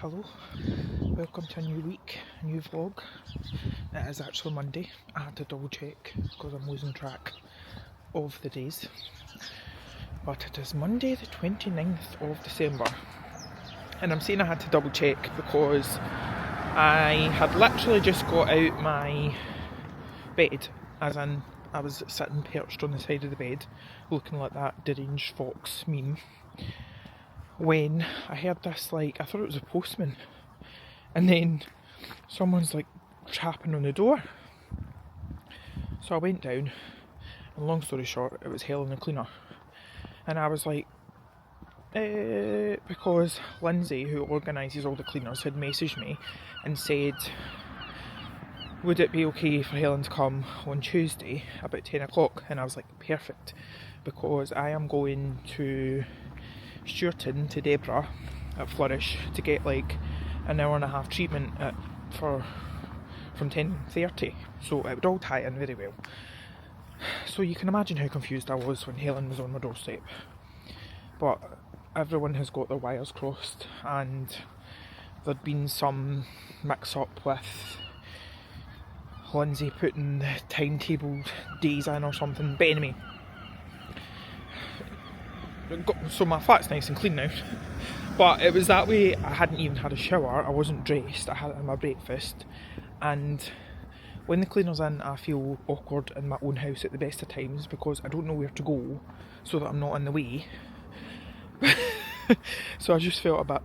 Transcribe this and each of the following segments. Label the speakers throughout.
Speaker 1: Hello, welcome to a new week, a new vlog. It is actually Monday. I had to double check because I'm losing track of the days. But it is Monday the 29th of December. And I'm saying I had to double check because I had literally just got out my bed, as in I was sitting perched on the side of the bed looking like that deranged fox meme, when I heard this, I thought it was a postman, and then someone's tapping on the door. So I went down, and long story short, it was Helen the cleaner. And I was like, because Lindsay, who organises all the cleaners, had messaged me and said, would it be okay for Helen to come on Tuesday about 10 o'clock? And I was like, perfect, because I am going to Stewarton to Deborah at Flourish to get an hour and a half treatment from 10:30, so it would all tie in very well. So you can imagine how confused I was when Helen was on my doorstep. But everyone has got their wires crossed, and there'd been some mix up with Lindsay putting the timetable days in or something. But anyway, so my flat's nice and clean now, but it was that way. I hadn't even had a shower, I wasn't dressed, I hadn't had my breakfast, and when the cleaner's in, I feel awkward in my own house at the best of times because I don't know where to go so that I'm not in the way. So I just felt a bit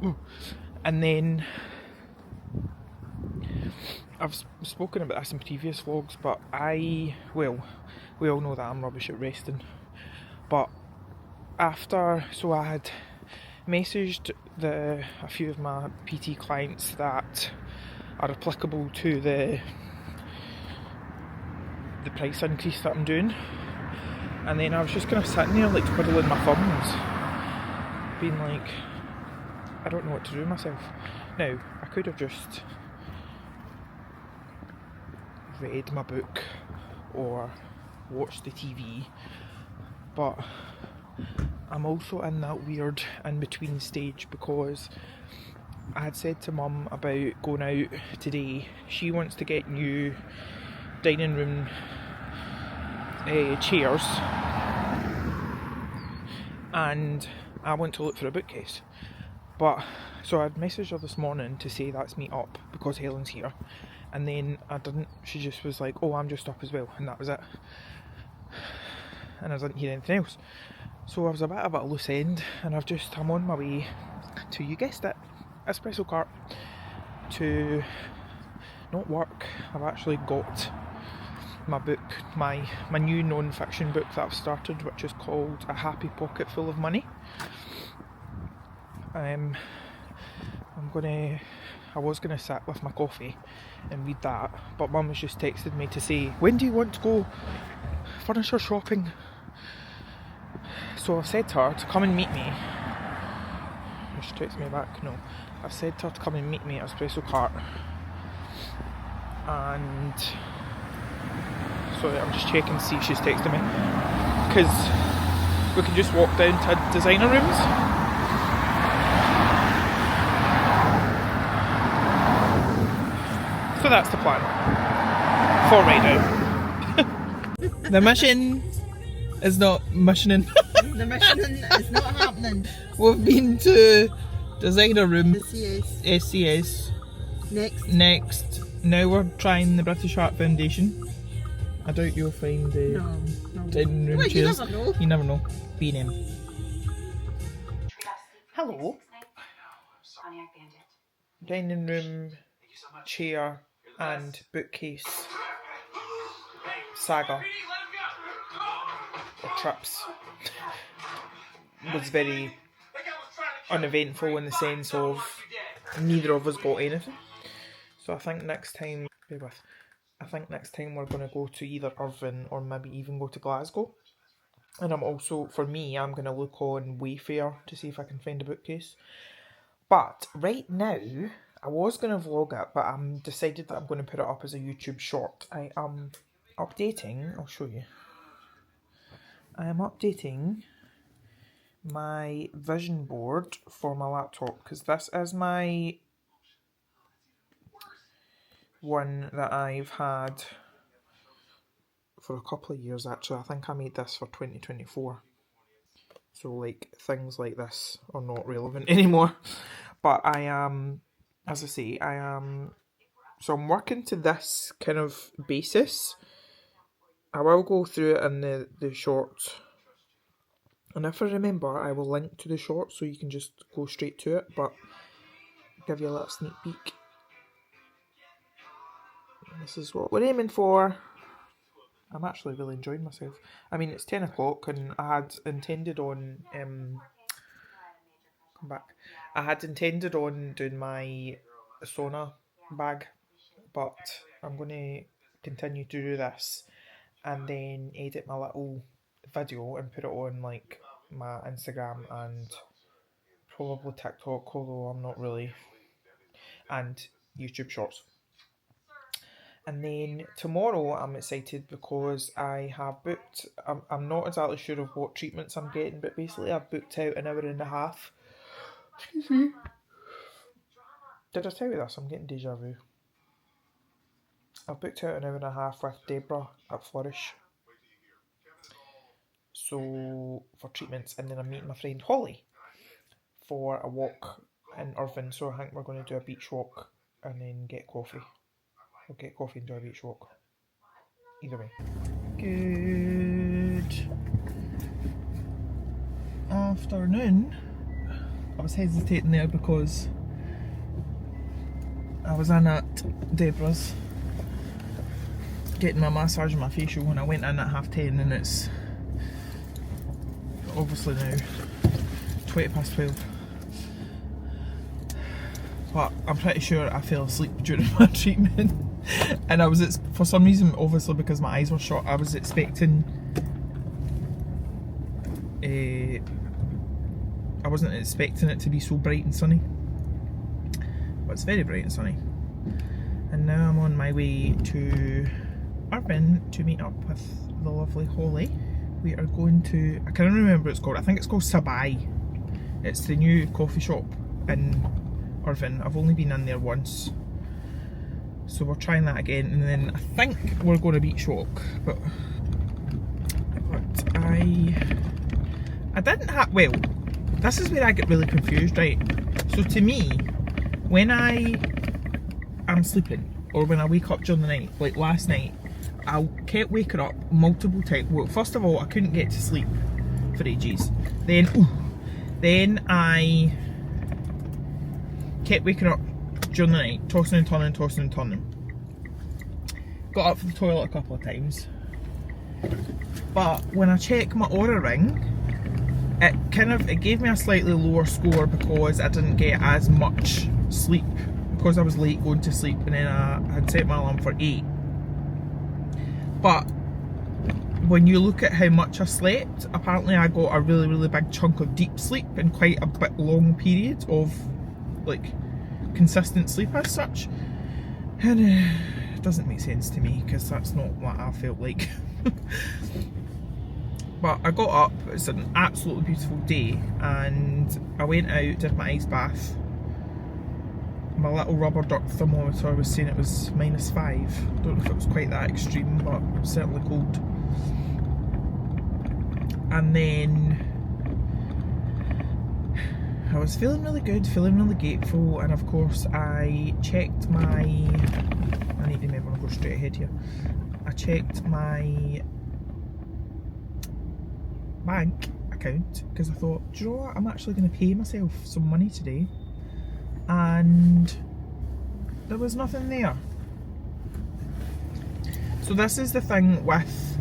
Speaker 1: and then I've spoken about this in previous vlogs, but we all know that I'm rubbish at resting. But so I had messaged a few of my PT clients that are applicable to the price increase that I'm doing, and then I was just kind of sitting there twiddling my thumbs, being like, I don't know what to do with myself. Now, I could have just read my book or watched the TV, but I'm also in that weird in-between stage because I had said to Mum about going out today. She wants to get new dining room chairs, and I want to look for a bookcase. So I'd messaged her this morning to say that's me up because Helen's here, and then I didn't. She just was like, oh, I'm just up as well, and that was it. And I didn't hear anything else. So I was a bit of a loose end, and I'm on my way to, you guessed it, espresso cart, to not work. I've actually got my book, my new non-fiction book that I've started, which is called A Happy Pocket Full of Money. I was gonna sit with my coffee and read that, but Mum has just texted me to say, when do you want to go furniture shopping? So I've said to her to come and meet me. She texted me back, no. I've said to her to come and meet me at Espresso Cart. And sorry, I'm just checking to see if she's texted me, because we can just walk down to designer rooms. So that's the plan for right now. The mission is not missioning.
Speaker 2: The mission is not happening.
Speaker 1: We've been to designer room,
Speaker 2: SCS.
Speaker 1: Next. Now we're trying the British Art Foundation. I doubt you'll find the dining room chairs. You never know. B&M. Hello. Dining room chair and bookcase saga or trips was very uneventful in the sense of neither of us bought anything. So I think next time we're going to go to either Irvine or maybe even go to Glasgow. And I'm going to look on Wayfair to see if I can find a bookcase. But right now, I was going to vlog it, but I'm decided that I'm going to put it up as a YouTube short. I am updating, I'll show you. I am updating my vision board for my laptop, because this is my one that I've had for a couple of years actually. I think I made this for 2024. So like things like this are not relevant anymore. But I am, as I say, so I'm working to this kind of basis. I will go through it in the shorts. And if I remember, I will link to the shorts so you can just go straight to it. But give you a little sneak peek. This is what we're aiming for. I'm actually really enjoying myself. I mean, it's 10 o'clock and I had intended on... come back. I had intended on doing my sauna bag, but I'm going to continue to do this and then edit my little video and put it on like my Instagram and probably TikTok, although I'm not really, and YouTube Shorts. And then tomorrow I'm excited because I have booked, I'm not exactly sure of what treatments I'm getting, but basically I've booked out an hour and a half. Excuse me. Did I tell you this? I'm getting deja vu. I've booked out an hour and a half with Deborah at Flourish. So, for treatments, and then I'm meeting my friend Holly for a walk in Irvine. So I think we're going to do a beach walk and then get coffee. We'll get coffee and do a beach walk. Either way. Good afternoon. I was hesitating there because I was in at Deborah's getting my massage and my facial when I went in at 10:30, and it's obviously now 12:20. But I'm pretty sure I fell asleep during my treatment. And I was, for some reason, obviously because my eyes were shut, I was expecting, I wasn't expecting it to be so bright and sunny. But it's very bright and sunny. And now I'm on my way to Irvine to meet up with the lovely Holly. We are going to, I can't remember what it's called, I think it's called Sabai. It's the new coffee shop in Irvine. I've only been in there once. So we're trying that again, and then I think we're going to beach walk, but I didn't have, well, this is where I get really confused, right? So to me, when I am sleeping, or when I wake up during the night, like last night, I kept waking up multiple times. Well, first of all, I couldn't get to sleep for ages. Then I kept waking up during the night, tossing and turning, tossing and turning. Got up for the toilet a couple of times. But when I check my Aura ring, it gave me a slightly lower score because I didn't get as much sleep because I was late going to sleep, and then I had set my alarm for 8. But when you look at how much I slept, apparently I got a really, really big chunk of deep sleep and quite a bit long period of like consistent sleep as such, and it doesn't make sense to me because that's not what I felt like. But I got up, it's an absolutely beautiful day, and I went out, did my ice bath. My little rubber duck thermometer was saying it was -5. Don't know if it was quite that extreme, but it was certainly cold. And then I was feeling really good, feeling really grateful, and of course I checked my, I need to remember to go straight ahead here. I checked my bank account because I thought, do you know what, I'm actually going to pay myself some money today, and there was nothing there. So this is the thing with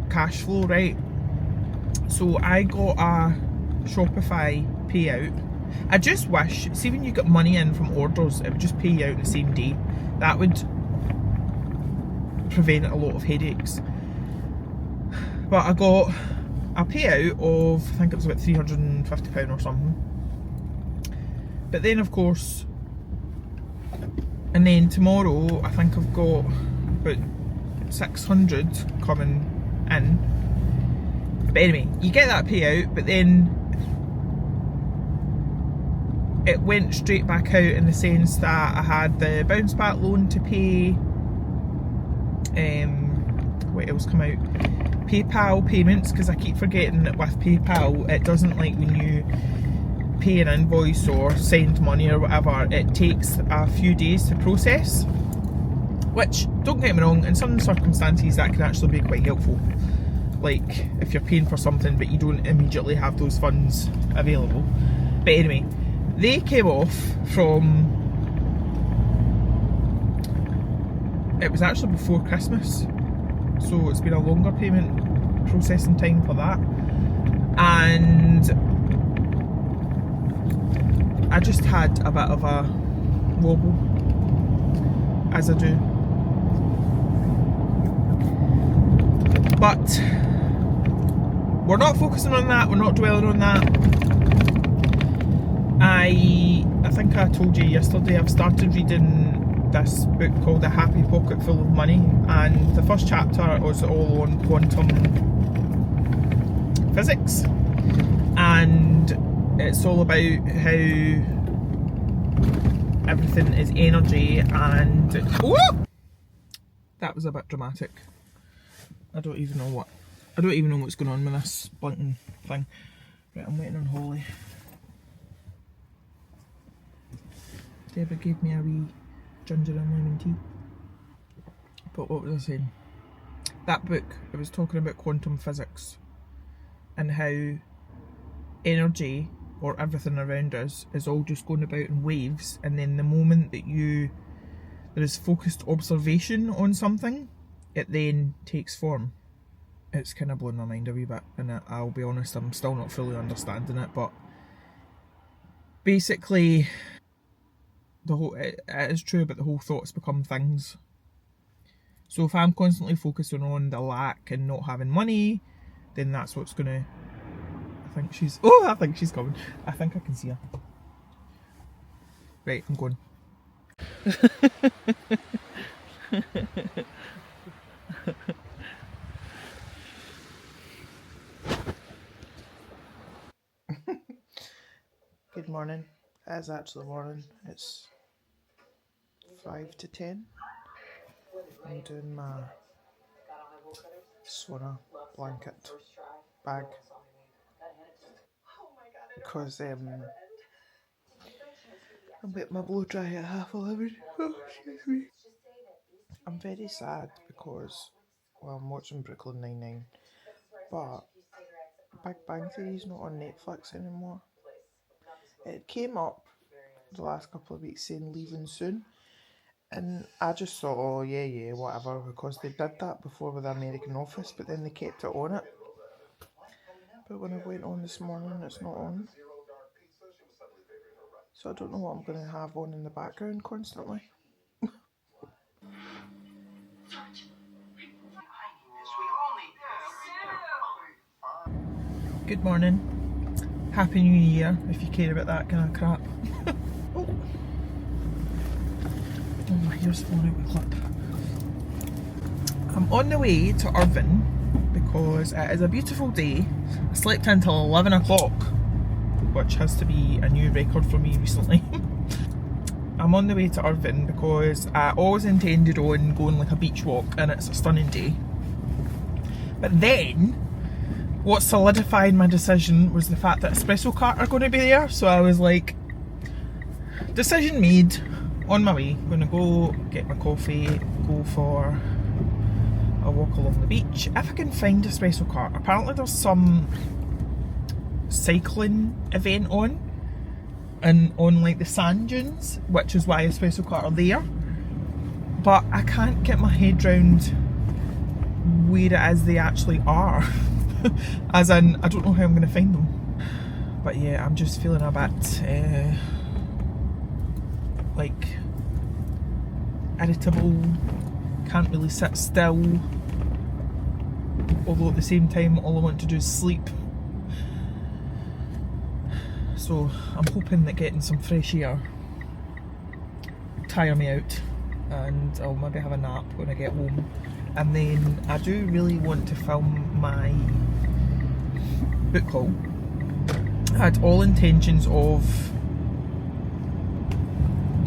Speaker 1: cash flow, right? So I got a Shopify payout. I just wish, see when you get money in from orders, it would just pay you out the same day. That would prevent a lot of headaches. But I got a payout of, I think it was about £350 or something. But then of course, and then tomorrow I think I've got about 600 coming in. But anyway, you get that payout, but then it went straight back out in the sense that I had the bounce back loan to pay. What else come out? PayPal payments, because I keep forgetting that with PayPal it doesn't, like when you pay an invoice or send money or whatever, it takes a few days to process, which, don't get me wrong, in some circumstances that can actually be quite helpful, like if you're paying for something but you don't immediately have those funds available. But anyway, they came off from, it was actually before Christmas, so it's been a longer payment processing time for that, and I just had a bit of a wobble, as I do. But we're not focusing on that, we're not dwelling on that. I think I told you yesterday, I've started reading this book called A Happy Pocket Full of Money, and the first chapter was all on quantum physics, and it's all about how everything is energy, and that was a bit dramatic. I don't even know what's going on with this blinking thing. Right, I'm waiting on Holly. Deborah gave me a wee ginger and lemon tea. But what was I saying? That book, it was talking about quantum physics and how energy, or everything around us, is all just going about in waves, and then the moment that there is focused observation on something, it then takes form. It's kind of blown my mind a wee bit, and I'll be honest, I'm still not fully understanding it, but basically it is true, but the whole thoughts become things. So if I'm constantly focusing on the lack and not having money, then that's what's gonna, I think she's coming. I think I can see her. Right, I'm going. Good morning. It is actually morning. It's 5 to 10. I'm doing my Swanner blanket bag because I'm getting my blow dry at 11:30. Oh, excuse me. I'm very sad because, well, I'm watching Brooklyn Nine-Nine, but Big Bang Theory is not on Netflix anymore. It came up the last couple of weeks saying leaving soon, and I just thought, oh yeah, whatever, because they did that before with the American Office, but then they kept it on it. But when I went on this morning, it's not on. So I don't know what I'm going to have on in the background constantly. Good morning. Happy New Year, if you care about that kind of crap. Oh, my hair's falling out of the clip. I'm on the way to Irvine because it is a beautiful day. I slept until 11 o'clock, which has to be a new record for me recently. I'm on the way to Irvine because I always intended on going like a beach walk, and it's a stunning day. But then, what solidified my decision was the fact that Espresso Cart are going to be there, so I was like, decision made, on my way. I'm going to go get my coffee, go for a walk along the beach. If I can find Espresso Cart. Apparently there's some cycling event on, and on like the sand dunes, which is why Espresso Cart are there. But I can't get my head round where it is they actually are. As in, I don't know how I'm going to find them. But yeah, I'm just feeling a bit like irritable, can't really sit still, although at the same time all I want to do is sleep. So I'm hoping that getting some fresh air will tire me out, and I'll maybe have a nap when I get home. And then I do really want to film my book haul. I had all intentions of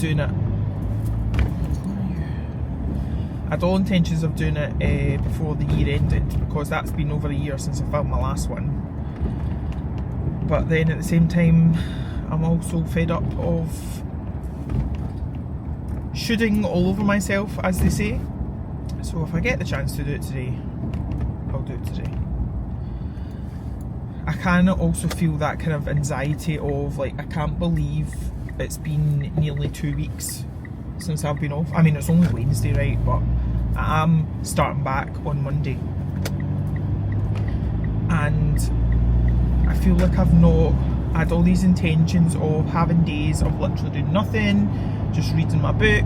Speaker 1: doing it. I had all intentions of doing it before the year ended, because that's been over a year since I filmed my last one. But then at the same time, I'm also fed up of shooting all over myself, as they say. So if I get the chance to do it today, I'll do it today. I can also feel that kind of anxiety of like, I can't believe it's been nearly 2 weeks since I've been off. I mean, it's only Wednesday, right, but I am starting back on Monday, and I feel like I've not had all these intentions of having days of literally doing nothing, just reading my book,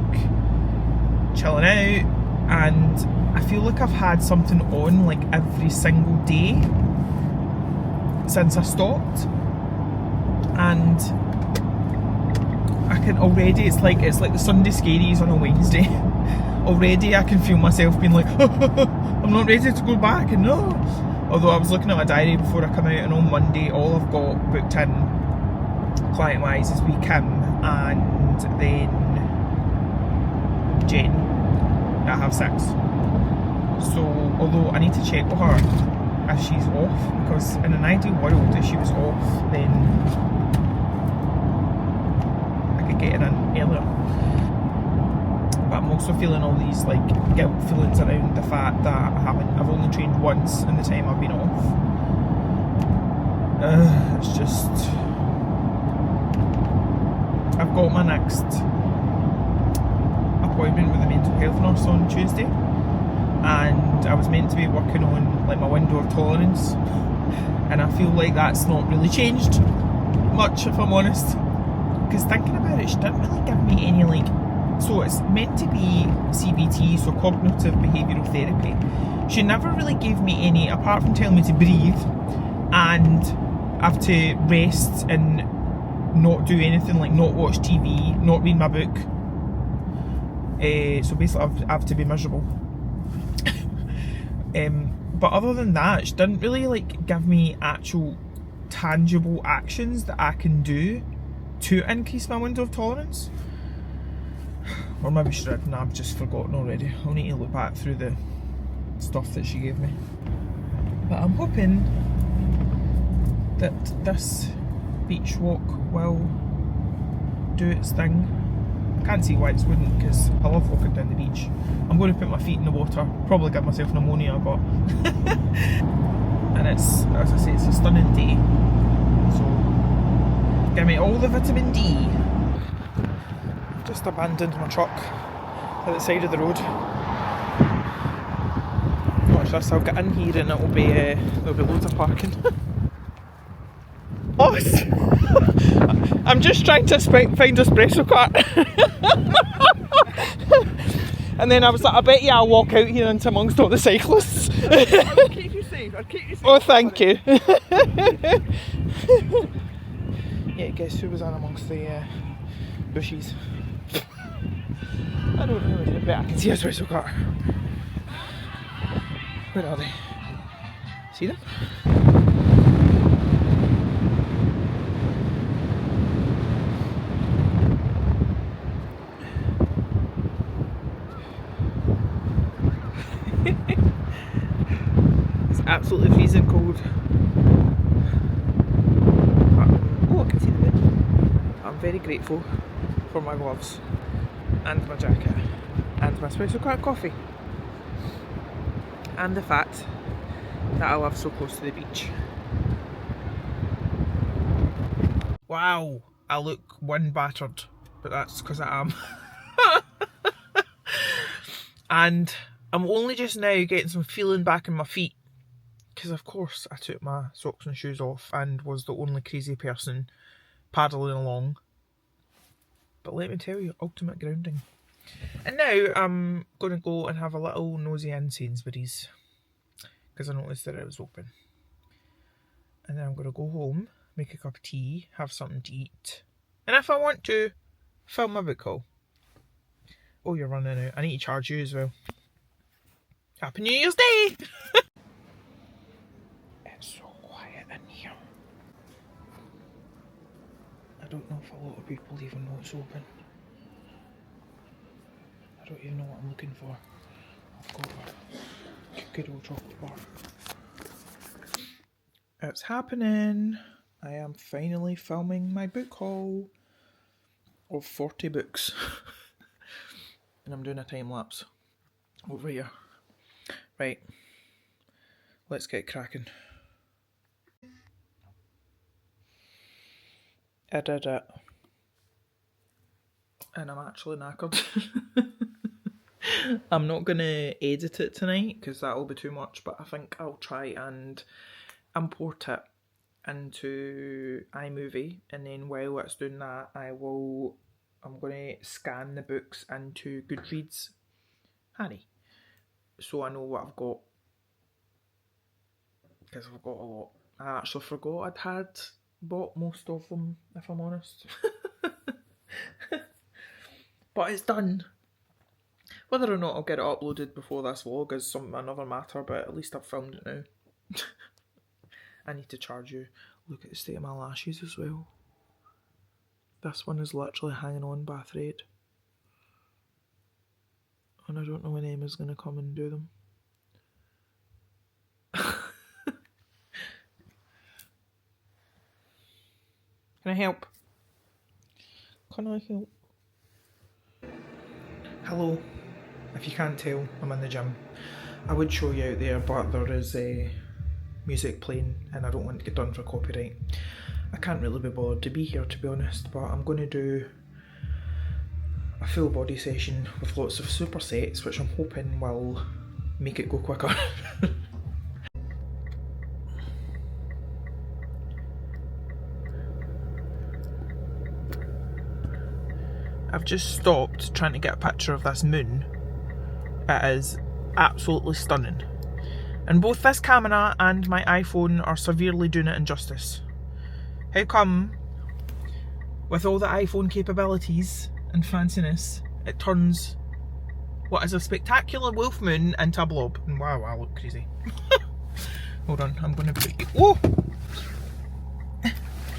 Speaker 1: chilling out, and I feel like I've had something on like every single day since I stopped, and I can already, it's like the Sunday scaries on a Wednesday. Already I can feel myself being like, I'm not ready to go back, and no. Although I was looking at my diary before I come out, and on Monday all I've got booked in client wise is with Kim and then Jen that have 6. So although I need to check with her if she's off, because in an ideal world if she was off then I could get her in earlier. But I'm also feeling all these like guilt feelings around the fact that I've only trained once in the time I've been off. It's just, I've got my next appointment with a mental health nurse on Tuesday, and I was meant to be working on like my window of tolerance, and I feel like that's not really changed much, if I'm honest, because thinking about it, she didn't really give me any like, so it's meant to be CBT, so cognitive behavioural therapy. She never really gave me any, apart from telling me to breathe and have to rest and not do anything, like not watch TV, not read my book. So basically I have to be miserable. But other than that, she didn't really like give me actual tangible actions that I can do to increase my window of tolerance. Or maybe she did and I've just forgotten already. I'll need to look back through the stuff that she gave me. But I'm hoping that this beach walk will do its thing. Can't see why it wouldn't, because I love walking down the beach. I'm going to put my feet in the water, probably give myself pneumonia, but and it's, as I say, it's a stunning day, so give me all the vitamin D. Just abandoned my truck at the side of the road. Watch this, I'll get in here and it'll be there'll be loads of parking. Oh, I'm just trying to find espresso cart. And then I was like, I bet you I'll walk out here into amongst all the cyclists.
Speaker 2: I'll keep you safe. I'll keep you safe.
Speaker 1: Oh, thank you. Yeah, guess who was on amongst the bushes? I don't know, but I can see a espresso cart. Where are they? See them? It's absolutely freezing cold. Oh, I can see the wind. I'm very grateful for my gloves and my jacket and my espresso cart coffee and the fact that I live so close to the beach. Wow, I look wind battered, but that's because I am. And I'm only just now getting some feeling back in my feet, because of course I took my socks and shoes off and was the only crazy person paddling along. But let me tell you, ultimate grounding. And now I'm going to go and have a little nosy in Sainsbury's, because I noticed that it was open. And then I'm going to go home, make a cup of tea, have something to eat, and if I want to, film my book haul. Oh, you're running out. I need to charge you as well. Happy New Year's Day! It's so quiet in here. I don't know if a lot of people even know it's open. I don't even know what I'm looking for. I've got a good old chocolate bar. It's happening. I am finally filming my book haul of 40 books. And I'm doing a time lapse over here. Right, let's get cracking. I did it. And I'm actually knackered. I'm not going to edit it tonight because that'll be too much, but I think I'll try and import it into iMovie, and then while it's doing that I'm going to scan the books into Goodreads Harry, so I know what I've got, because I've got a lot. I actually forgot I'd had bought most of them, if I'm honest. But it's done. Whether or not I'll get it uploaded before this vlog is another matter, but at least I've filmed it now. I need to charge you. Look at the state of my lashes as well. This one is literally hanging on by a thread. And I don't know when Emma's going to come and do them. Can I help? Can I help? Hello. If you can't tell, I'm in the gym. I would show you out there, but there is music playing and I don't want to get done for copyright. I can't really be bothered to be here, to be honest, but I'm going to do a full body session with lots of supersets, which I'm hoping will make it go quicker. I've just stopped trying to get a picture of this moon. It is absolutely stunning. And both this camera and my iPhone are severely doing it injustice. How come, with all the iPhone capabilities and fanciness, it turns what is a spectacular wolf moon into a blob? And wow, I look crazy. Hold on, I'm going to put you... Whoa!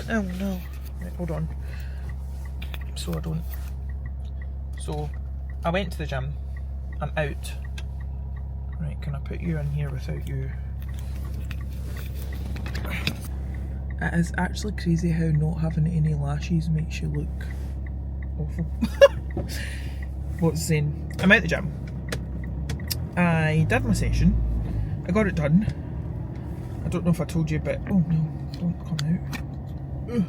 Speaker 1: Oh no. Right, hold on. So, I went to the gym. I'm out. Right, can I put you in here without you? It is actually crazy how not having any lashes makes you look awful. What's the saying? I'm out the gym. I did my session. I got it done. I don't know if I told you, but oh no, don't come out. Ugh.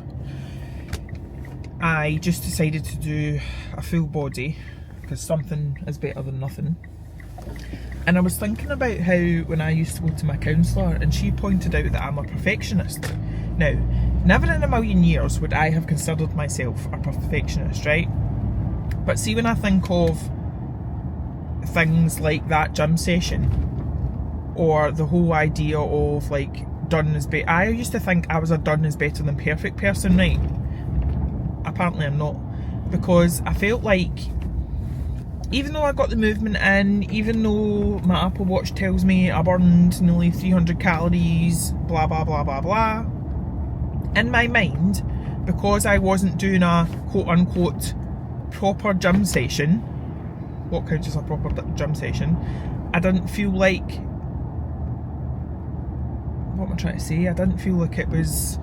Speaker 1: I just decided to do a full body because something is better than nothing. And I was thinking about how when I used to go to my counsellor and she pointed out that I'm a perfectionist. Now, never in a million years would I have considered myself a perfectionist, right? But see, when I think of things like that gym session, or the whole idea of like done is better, I used to think I was a done is better than perfect person, right? Apparently I'm not, because I felt like even though I got the movement in, even though my Apple Watch tells me I burned nearly 300 calories, blah blah blah blah blah, in my mind, because I wasn't doing a quote unquote proper gym session, what counts as a proper gym session, I didn't feel like, what am I trying to say, I didn't feel like it was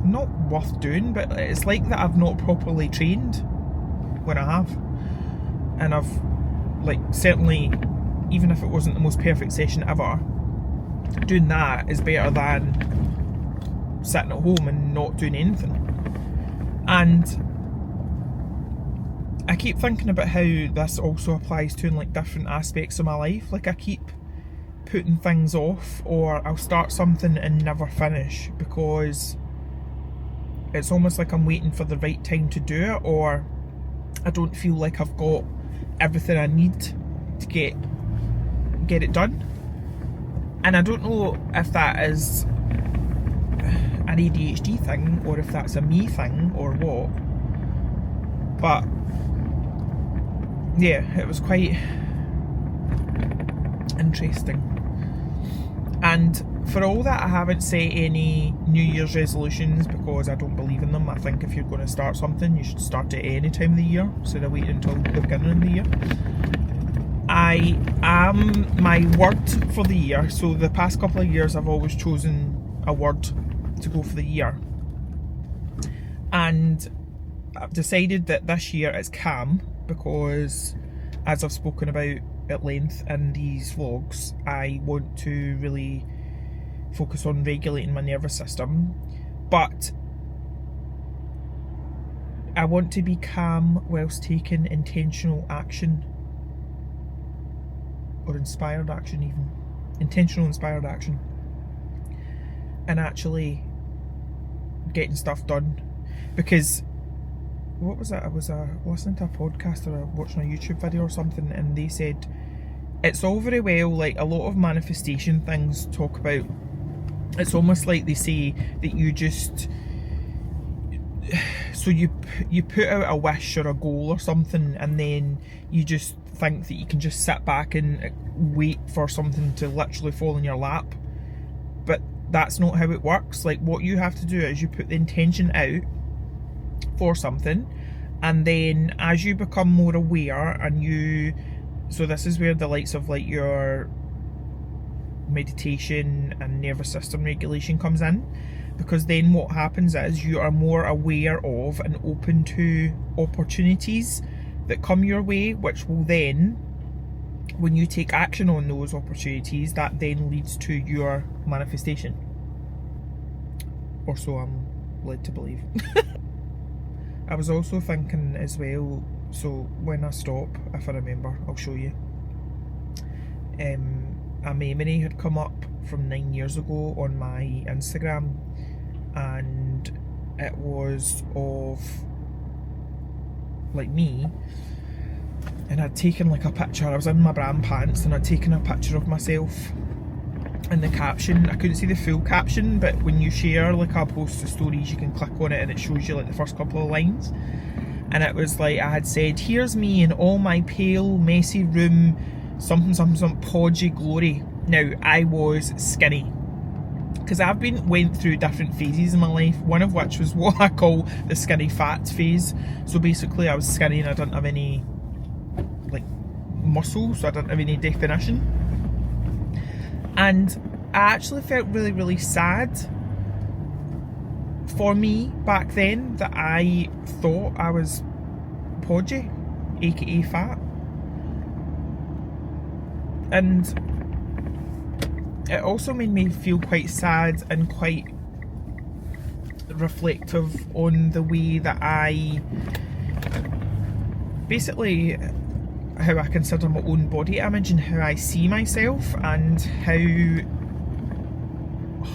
Speaker 1: not worth doing, but it's like that I've not properly trained when I have. And I've, like, certainly, even if it wasn't the most perfect session ever, doing that is better than sitting at home and not doing anything. And I keep thinking about how this also applies to in like different aspects of my life. Like, I keep putting things off, or I'll start something and never finish because it's almost like I'm waiting for the right time to do it, or I don't feel like I've got everything I need to get it done. And I don't know if that is an ADHD thing or if that's a me thing or what, but yeah, it was quite interesting. And for all that, I haven't set any New Year's resolutions because I don't believe in them. I think if you're going to start something, you should start it any time of the year instead of waiting until the beginning of the year. My word for the year, so the past couple of years I've always chosen a word to go for the year. And I've decided that this year it's calm because, as I've spoken about at length in these vlogs, I want to really focus on regulating my nervous system, but I want to be calm whilst taking intentional action, or inspired action even, intentional inspired action, and actually getting stuff done. Because what was it? I was listening to a podcast or watching a YouTube video or something, and they said it's all very well, like a lot of manifestation things talk about, it's almost like they say that you just, so you put out a wish or a goal or something, and then you just think that you can just sit back and wait for something to literally fall in your lap. But that's not how it works. Like, what you have to do is you put the intention out for something, and then as you become more aware, and so this is where the likes of like your meditation and nervous system regulation comes in, because then what happens is you are more aware of and open to opportunities that come your way, which will then, when you take action on those opportunities, that then leads to your manifestation, or so I'm led to believe. I was also thinking as well, so when I stop, if I remember, I'll show you, a memory had come up from 9 years ago on my Instagram, and it was of like me, and I'd taken like a picture. I was in my bra and pants, and I'd taken a picture of myself, and the caption, I couldn't see the full caption, but when you share like a post to stories, you can click on it and it shows you like the first couple of lines, and it was like I had said, here's me in all my pale messy room, some podgy glory. Now, I was skinny, because I've went through different phases in my life, one of which was what I call the skinny fat phase. So basically I was skinny and I didn't have any like muscle, so I didn't have any definition, and I actually felt really, really sad for me back then that I thought I was podgy, aka fat. And it also made me feel quite sad and quite reflective on the way that I, basically how I consider my own body image and how I see myself, and how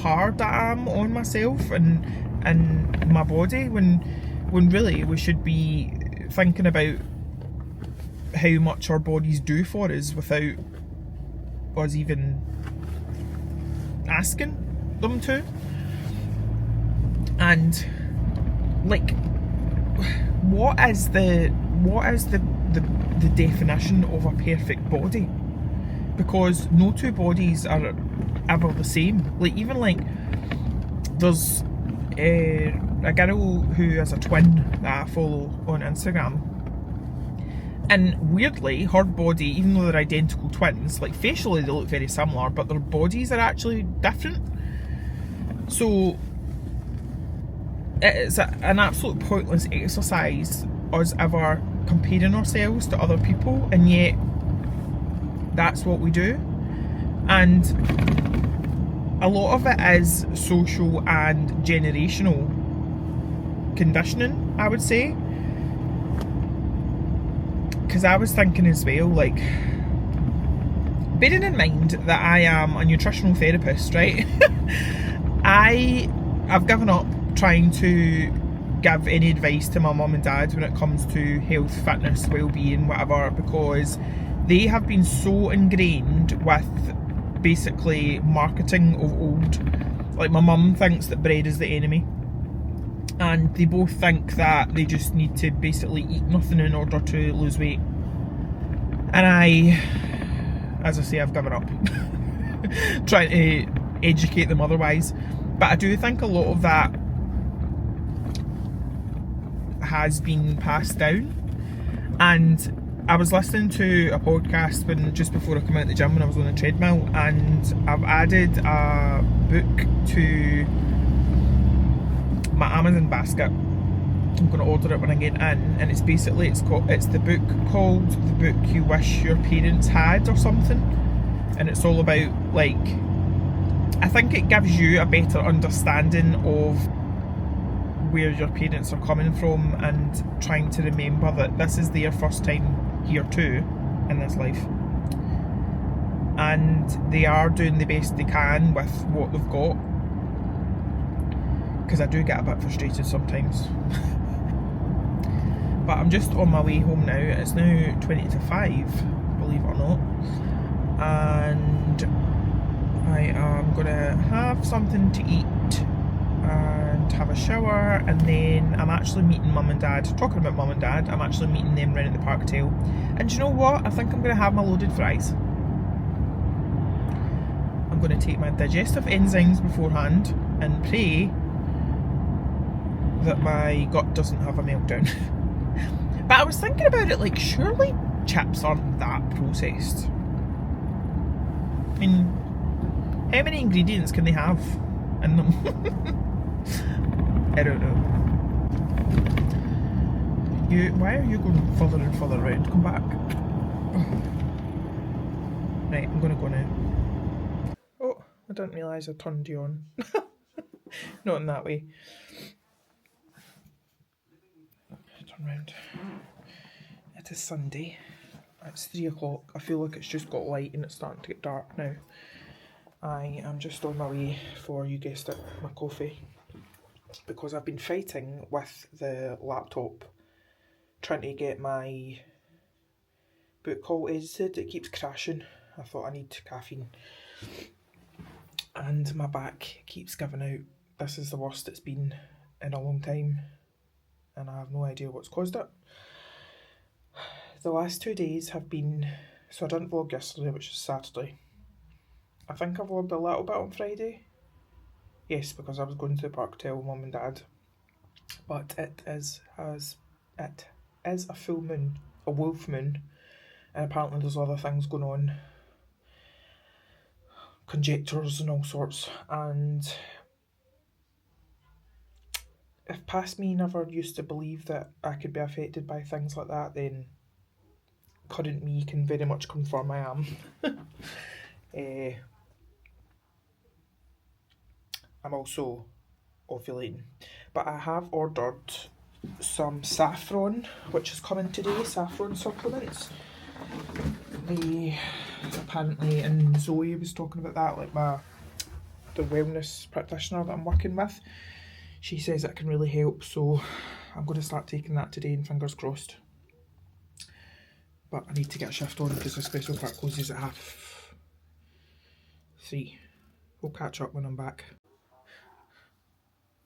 Speaker 1: hard I am on myself and my body, when really we should be thinking about how much our bodies do for us without us even asking them to. And like, what is the definition of a perfect body? Because no two bodies are ever the same. Like, even like there's a girl who has a twin that I follow on Instagram, and weirdly her body, even though they're identical twins, like facially they look very similar, but their bodies are actually different. So it's an absolute pointless exercise us ever comparing ourselves to other people, and yet that's what we do. And a lot of it is social and generational conditioning, I would say. Because I was thinking as well, like, bearing in mind that I am a nutritional therapist, right? I've given up trying to give any advice to my mum and dad when it comes to health, fitness, well-being, whatever, because they have been so ingrained with basically marketing of old. Like, my mum thinks that bread is the enemy, and they both think that they just need to basically eat nothing in order to lose weight. And as I say, I've given up trying to educate them otherwise. But I do think a lot of that has been passed down. And I was listening to a podcast just before I come out the gym when I was on the treadmill, and I've added a book to my Amazon basket. I'm going to order it when I get in, and it's the book called The Book You Wish Your Parents Had or something, and it's all about, like, I think it gives you a better understanding of where your parents are coming from and trying to remember that this is their first time here too in this life, and they are doing the best they can with what they've got, because I do get a bit frustrated sometimes. But I'm just on my way home now. It's now 20 to 5, believe it or not, and I am going to have something to eat and have a shower, and then I'm actually meeting mum and dad. Talking about mum and dad, I'm actually meeting them round at the park tail, and do you know what? I think I'm going to have my loaded fries. I'm going to take my digestive enzymes beforehand and pray that my gut doesn't have a meltdown. But I was thinking about it, like, surely chips aren't that processed. I mean, how many ingredients can they have in them? I don't know. Why are you going further and further around? Come back. Right, I'm gonna go now. Oh, I didn't realise I turned you on. Not in that way. Turn round. It is Sunday. It's 3 o'clock. I feel like it's just got light and it's starting to get dark now. I am just on my way for, you guessed it, my coffee, because I've been fighting with the laptop trying to get my book call edited. It keeps crashing. I thought I need caffeine, and my back keeps giving out. This is the worst it's been in a long time, and I have no idea what's caused it. The last 2 days have been, so I didn't vlog yesterday, which is Saturday. I think I vlogged a little bit on Friday. Yes, because I was going to the park to tell mum and dad. But it is a full moon, a wolf moon, and apparently there's other things going on, conjectures and all sorts. And if past me never used to believe that I could be affected by things like that, then current me can very much confirm I am. I'm also ovulating, but I have ordered some saffron, which is coming today, saffron supplements. Apparently, and Zoe was talking about that, like the wellness practitioner that I'm working with, she says it can really help, so I'm going to start taking that today, and fingers crossed. But I need to get a shift on because the special part closes at 3:30. We'll catch up when I'm back.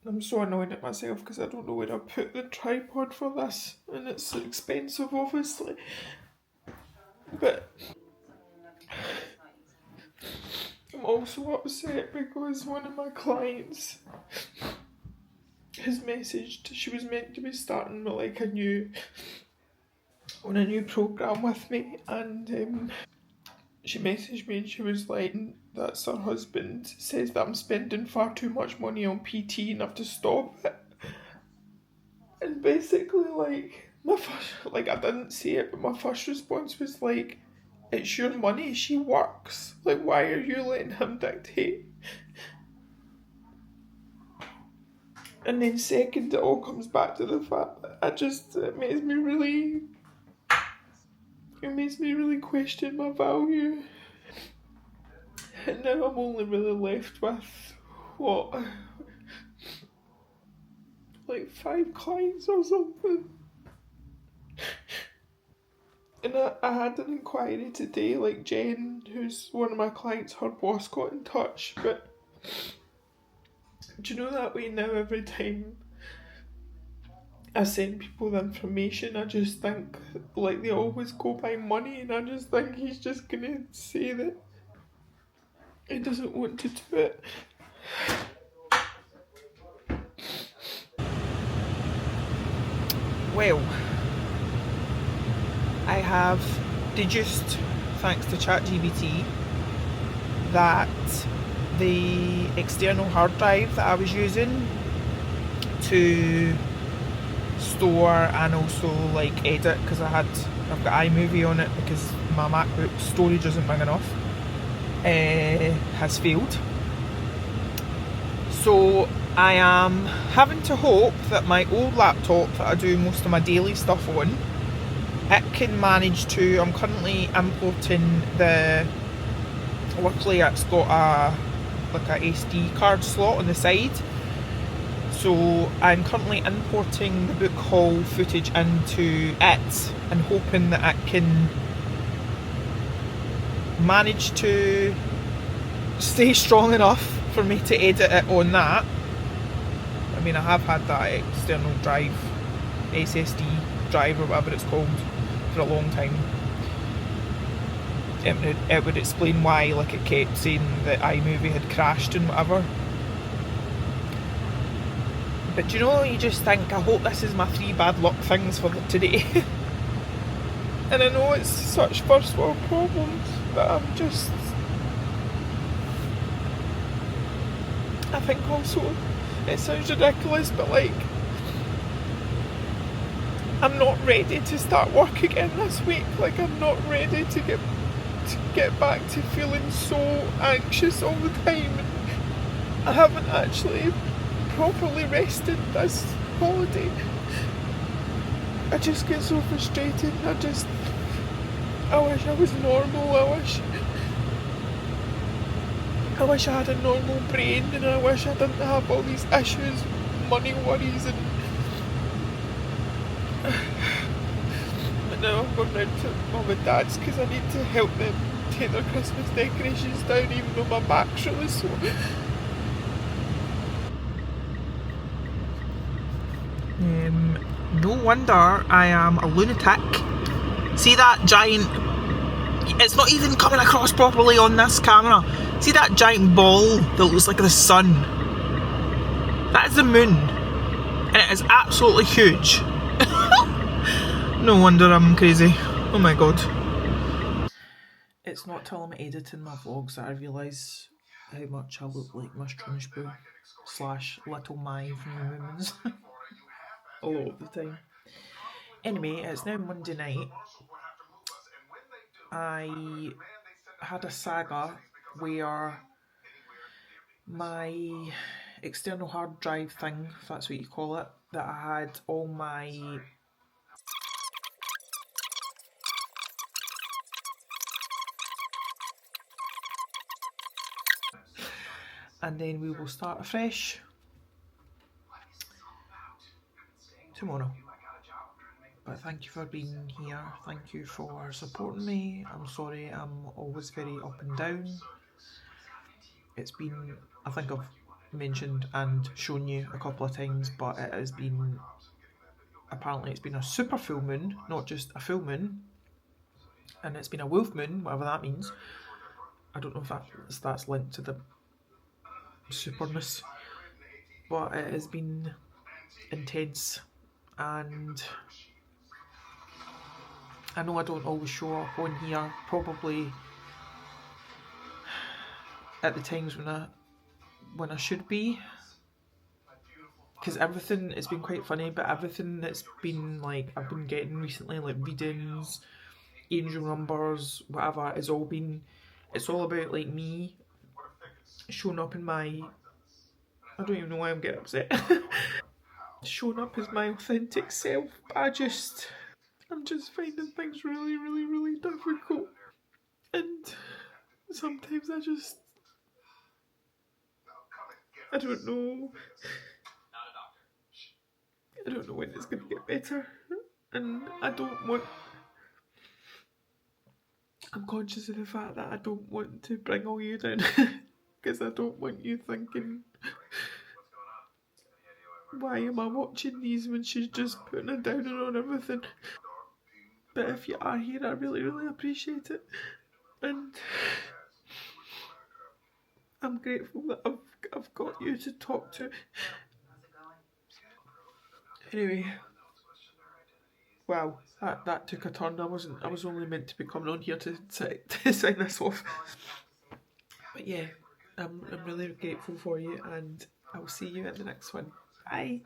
Speaker 1: I'm so annoyed at myself because I don't know where to put the tripod for this, and it's expensive obviously, but I'm also upset because one of my clients has messaged. She was meant to be starting like a new program with me, and she messaged me and she was like, that's her husband says that I'm spending far too much money on PT and I have to stop it. And basically, like, I didn't say it, but my first response was like, it's your money, she works. Like, why are you letting him dictate? And then second, it all comes back to the fact that it makes me really question my value. And now I'm only really left with, like 5 clients or something. And I had an inquiry today, like Jen, who's one of my clients, her boss got in touch, but do you know that way now every time I send people the information, I just think, like, they always go by money, and I just think he's just gonna say that He doesn't want to do it. Well, I have deduced, thanks to ChatGPT, that the external hard drive that I was using to store and also like edit, because I've got iMovie on it because my MacBook storage isn't big enough, has failed. So I am having to hope that my old laptop that I do most of my daily stuff on, it can manage to. I'm currently importing luckily it's got a SD card slot on the side, so I'm currently importing the book haul footage into it and hoping that it can manage to stay strong enough for me to edit it on that. I mean, I have had that external drive, SSD drive or whatever it's called, for a long time. It would explain why, like, it kept saying that iMovie had crashed and whatever. But you know, you just think, I hope this is my 3 bad luck things for today. And I know it's such first world problems, but I'm just... I think also, it sounds ridiculous, but like, I'm not ready to start work again this week. Like, I'm not ready to get back to feeling so anxious all the time. I haven't actually properly rested this holiday. I just get so frustrated. I wish I was normal. I wish I had a normal brain, and I wish I didn't have all these issues, money worries, and but now I'm going round to mum and dad's because I need to help them take their Christmas decorations down, even though my back's really sore. No wonder I am a lunatic. See that giant... It's not even coming across properly on this camera. See that giant ball that looks like the sun? That is the moon. And it is absolutely huge. No wonder I'm crazy. Oh my god. It's not till I'm editing my vlogs that I realise how much I look like Miss Trunchbull / Little Mai from the Moomins. A lot of the time. Anyway, it's now Monday night. I had a saga where my external hard drive thing, if that's what you call it, that I had all my and then we will start afresh tomorrow. But thank you for being here, thank you for supporting me. I'm sorry I'm always very up and down. It's been, I think I've mentioned and shown you a couple of times, but it has been, apparently it's been a super full moon, not just a full moon, and it's been a wolf moon, whatever that means. I don't know if that's linked to the superness, but it has been intense, and I know I don't always show up on here, probably at the times when I should be, because everything, it's been quite funny, but everything that's been like I've been getting recently, like readings, angel numbers, whatever, it's all about like me showing up in my, I don't even know why I'm getting upset. Showing up as my authentic self, but I'm just finding things really, really, really difficult. And sometimes I don't know when it's going to get better. And I'm conscious of the fact that I don't want to bring all you down. Because I don't want you thinking, why am I watching these when she's just putting a downer on everything? But if you are here, I really, really appreciate it. And
Speaker 2: I'm grateful that I've got you to talk to. Anyway, wow, that took a turn. I was only meant to be coming on here to sign this off. But yeah, I'm really grateful for you, and I'll see you at the next one. Bye.